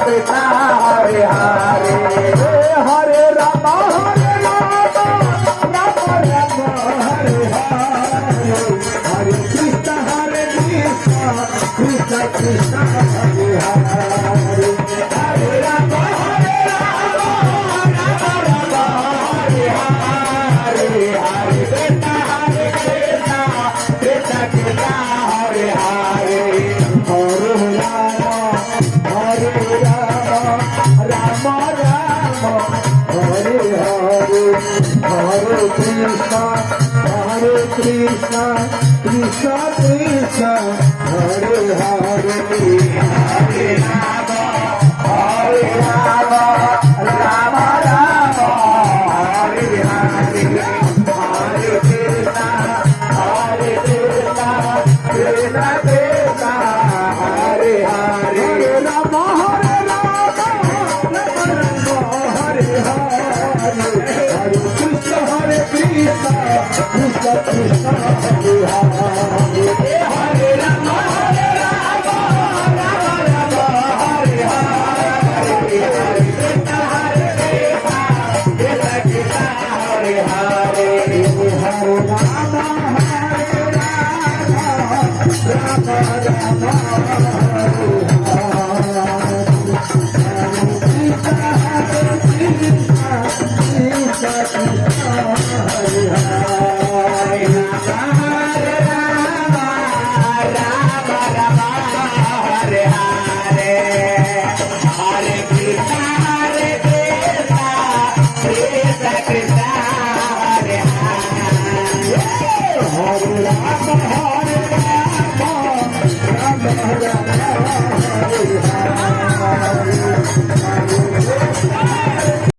Krishna Hare Hare Hare Ram Ram Ram Hare Hare Hare Krishna Krishna Krishna Hare Hare Hare Ram Ram Ram Hare Hare Hare Krishna Krishna Krishna Krishna Hare Hare Hare Ram Ram Ram Hare Hare Hare Krishna Krishna Krishna Krishna Hare Hare Hare Ram Ram Ram Hare Hare Hare Krishna Krishna Krishna Hare Hare Hare Ram Hare Hare Hare Krishna Krishna Krishna Hare Hare Hare Ram Ram Ram Hare Hare Hare Krishna Krishna Krishna Hare Hare Hare Ram Ram Hare Hare Hare Krishna